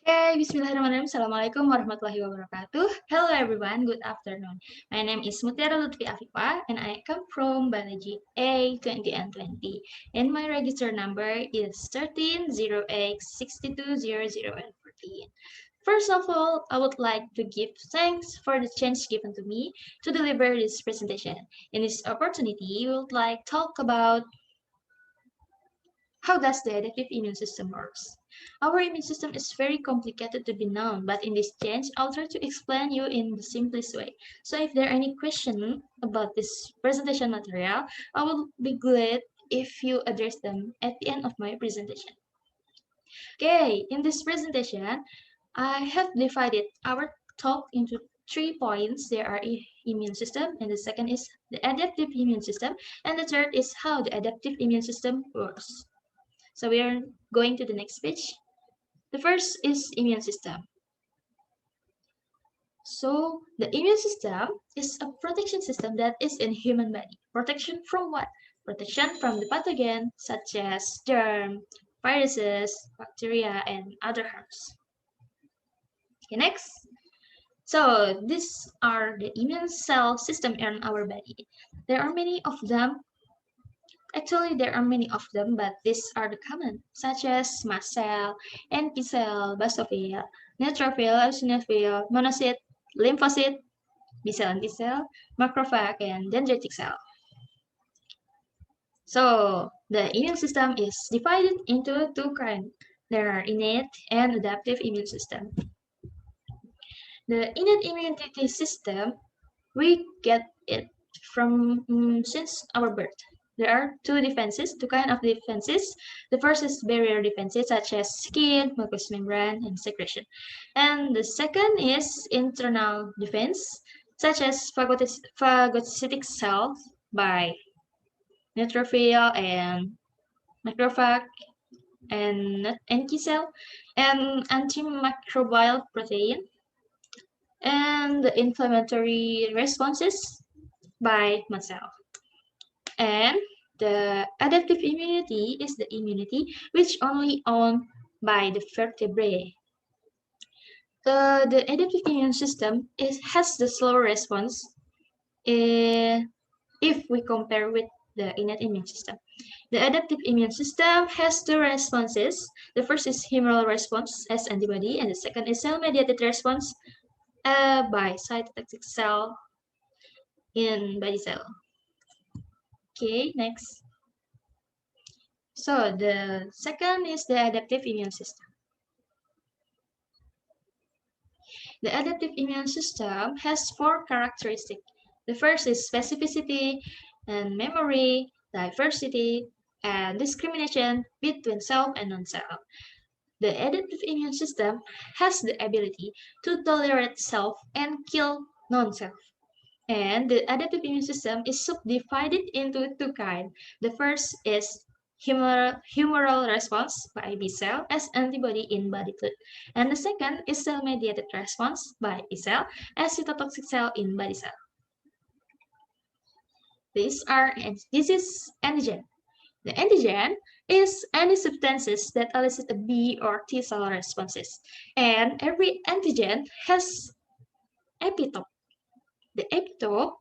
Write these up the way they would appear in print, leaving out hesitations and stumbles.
Okay, Bismillahirrahmanirrahim. Assalamualaikum warahmatullahi wabarakatuh. Hello everyone, good afternoon. My name is Mutiara Luthfi Afifah and I come from Biology A20 and 20. And my register number is 1308620014. First of all, I would like to give thanks for the chance given to me to deliver this presentation. In this opportunity, we would like to talk about how does the adaptive immune system works? Our immune system is very complicated to be known, but in this change, I'll try to explain you in the simplest way. So if there are any question about this presentation material, I will be glad if you address them at the end of my presentation. Okay, in this presentation, I have divided our talk into 3 points. There are immune system, and the second is the adaptive immune system, and the third is how the adaptive immune system works. So we are going to the next page. The first is immune system. So the immune system is a protection system that is in human body. Protection from what? Protection from the pathogen such as germ, viruses, bacteria, and other harms. Okay, next. So these are the immune cell system in our body. There are many of them. Actually, there are many of them, but these are the common, such as mast cell, NK cell, basophil, neutrophil, eosinophil, monocyte, lymphocyte, B cell and T cell, macrophage, and dendritic cell. So the immune system is divided into two kinds. There are innate and adaptive immune system. The innate immunity system, we get it from since our birth. There are two kinds of defenses. The first is barrier defenses such as skin, mucous membrane, and secretion. And the second is internal defense such as phagocytic cells by neutrophil and macrophage and NK cell and antimicrobial protein and the inflammatory responses by mast cell. And the adaptive immunity is the immunity which only owned by the vertebrae. The adaptive immune system has the slow response if we compare with the innate immune system. The adaptive immune system has two responses. The first is humoral response as antibody, and the second is cell-mediated response by cytotoxic cell in body cell. Okay, next. So the second is the adaptive immune system. The adaptive immune system has four characteristics. The first is specificity and memory, diversity, and discrimination between self and non-self. The adaptive immune system has the ability to tolerate self and kill non-self. And the adaptive immune system is subdivided into two kinds. The first is humoral response by B cell as antibody in body fluid. And the second is cell-mediated response by B cell as cytotoxic cell in body cell. This is antigen. The antigen is any substances that elicit a B or T cell responses. And every antigen has epitope. The epitope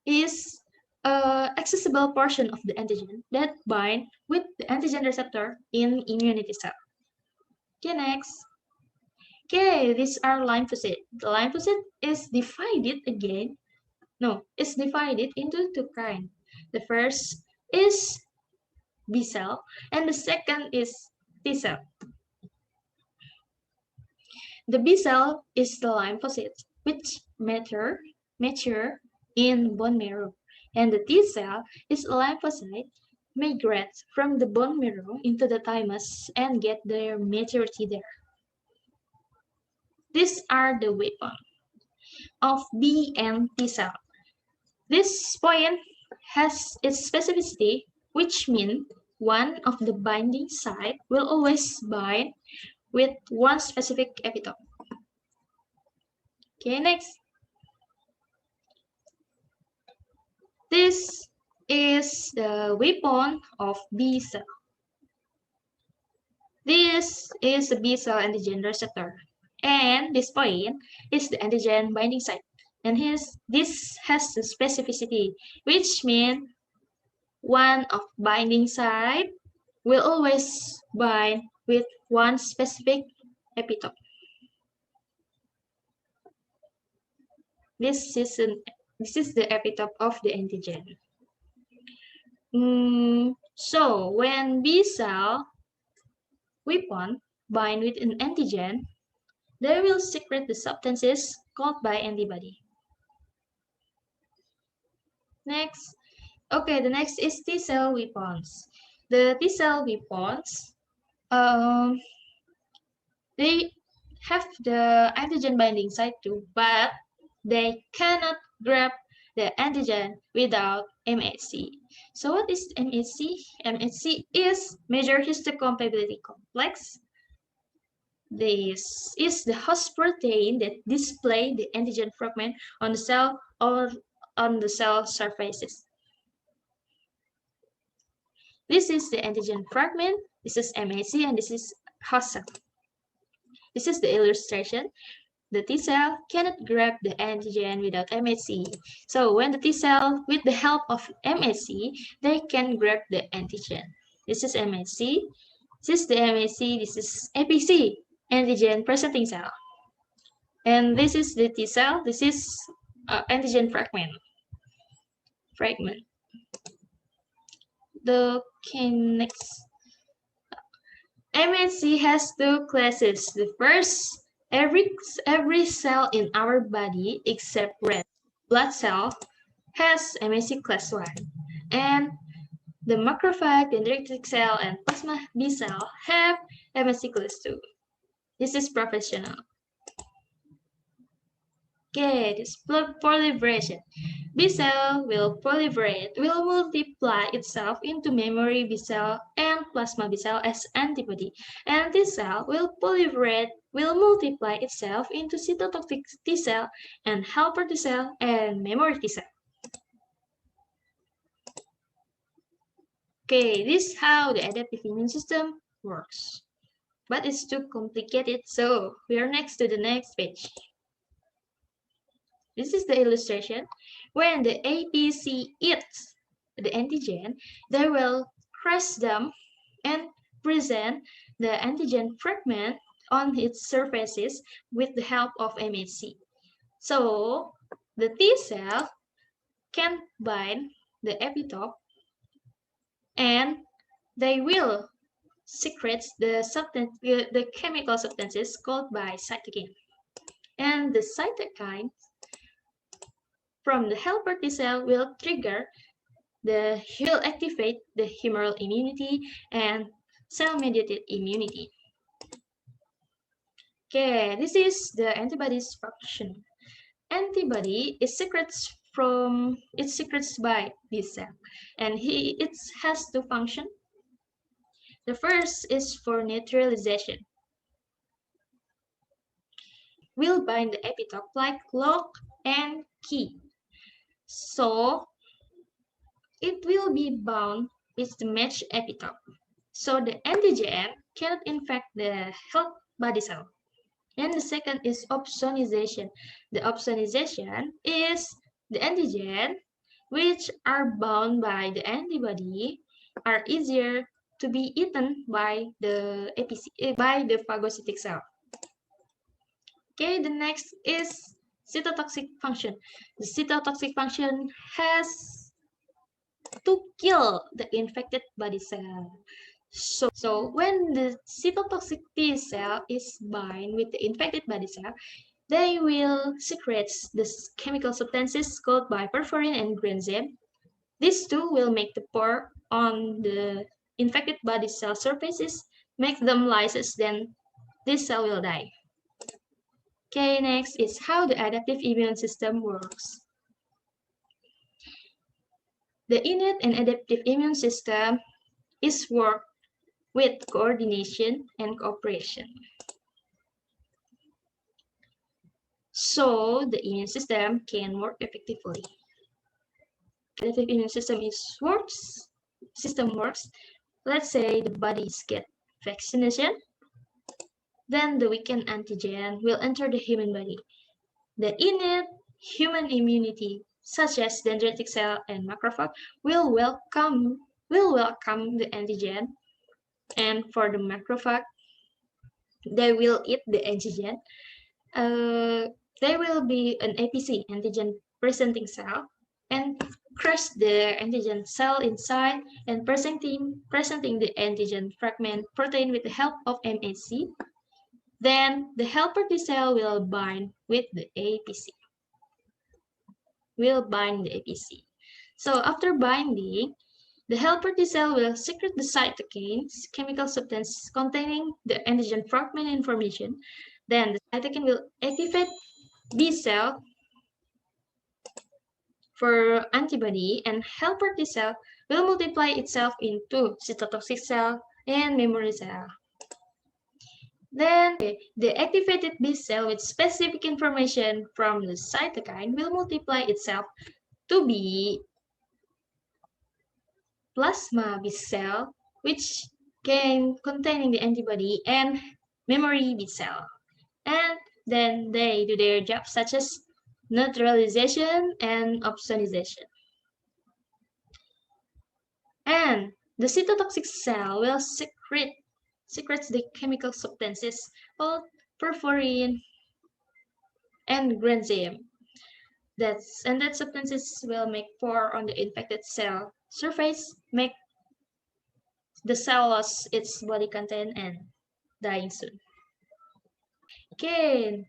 is accessible portion of the antigen that bind with the antigen receptor in immunity cell. Okay, next. Okay, these are lymphocytes. The lymphocyte is divided into two kinds. The first is B cell and the second is T cell. The B cell is the lymphocyte which mature in bone marrow, and the T cell is a lymphocyte migrates from the bone marrow into the thymus and get their maturity there. These are the weapons of B and T cell. This point has its specificity, which means one of the binding site will always bind with one specific epitope. Okay, next. This is the weapon of B cell. This is the B cell antigen receptor. And this point is the antigen binding site. And this has the specificity, which means one of binding site will always bind with one specific epitope. This is the epitope of the antigen. So when B cell weapon bind with an antigen, they will secrete the substances called by antibody. Next, the next is T cell weapons. The T cell weapons, they have the antigen binding site too, but they cannot grab the antigen without MHC. So what is MHC? MHC is major histocompatibility complex. This is the host protein that display the antigen fragment on the cell or on the cell surfaces. This is the antigen fragment, this is MHC, and this is host cell. This is the illustration. The T cell cannot grab the antigen without MHC. So when the T cell, with the help of MHC, they can grab the antigen. This is MHC, this is the MHC, this is APC, antigen presenting cell. And this is the T cell, this is antigen fragment. Okay, next. MHC has two classes. The first, every cell in our body except red blood cell has MHC class 1. And the macrophage, dendritic cell, and plasma B cell have MHC class 2. This is professional. Okay, this proliferation. B cell will proliferate, will multiply itself into memory B cell and plasma B cell as antibody. And T cell will proliferate, will multiply itself into cytotoxic T cell and helper T cell and memory T cell. Okay, this is how the adaptive immune system works. But it's too complicated, so we are next to the next page. This is the illustration. When the APC eats the antigen, they will crush them and present the antigen fragment on its surfaces with the help of MHC. So the T cell can bind the epitope and they will secrete the chemical substances called by cytokine. And the cytokine from the helper T cell will activate the humoral immunity and cell-mediated immunity. Okay, this is the antibody's function. Antibody is secretes by B cell, and it has two functions. The first is for neutralization. Will bind the epitope like lock and key. So it will be bound with the matched epitope. So the antigen cannot infect the healthy body cell. And the second is opsonization. The opsonization is the antigen which are bound by the antibody are easier to be eaten by the phagocytic cell. Okay, the next is cytotoxic function. The cytotoxic function has to kill the infected body cell. So when the cytotoxic T cell is bind with the infected body cell, they will secrete the chemical substances called by perforin and granzyme. These two will make the pore on the infected body cell surfaces, make them lysis, then this cell will die. Okay, next is how the adaptive immune system works. The innate and adaptive immune system is work with coordination and cooperation. So the immune system can work effectively. The adaptive immune system works. Let's say the bodies get vaccination. then the weakened antigen will enter the human body. The innate human immunity, such as dendritic cell and macrophage, will welcome the antigen, and for the macrophage, they will eat the antigen. There will be an APC, antigen presenting cell, and crush the antigen cell inside and presenting the antigen fragment protein with the help of MHC. Then the helper T cell will bind with the APC. So after binding, the helper T cell will secrete the cytokines, chemical substance containing the antigen fragment information. Then the cytokine will activate B cell for antibody, and helper T cell will multiply itself into cytotoxic cell and memory cell. Then the activated B cell with specific information from the cytokine will multiply itself to be plasma B cell, which can containing the antibody, and memory B cell. And then they do their job such as neutralization and opsonization. And the cytotoxic cell will secretes the chemical substances called perforin and granzyme. That substances will make pore on the infected cell surface, make the cell lose its body content and dying soon. Okay,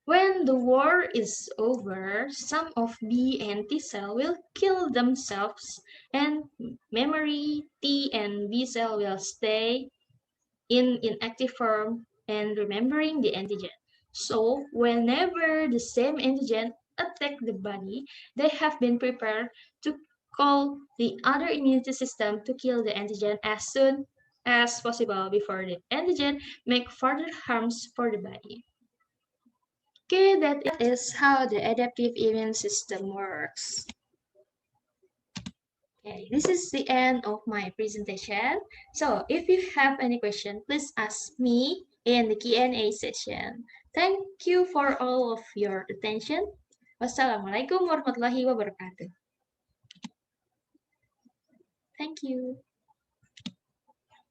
when the war is over, some of B and T cell will kill themselves, and memory T and B cell will stay in inactive form and remembering the antigen. So whenever the same antigen attack the body, they have been prepared to call the other immunity system to kill the antigen as soon as possible before the antigen make further harms for the body. Okay, that is how the adaptive immune system works. Okay, this is the end of my presentation. So if you have any question, please ask me in the Q&A session. Thank you for all of your attention. Wassalamualaikum warahmatullahi wabarakatuh. Thank you.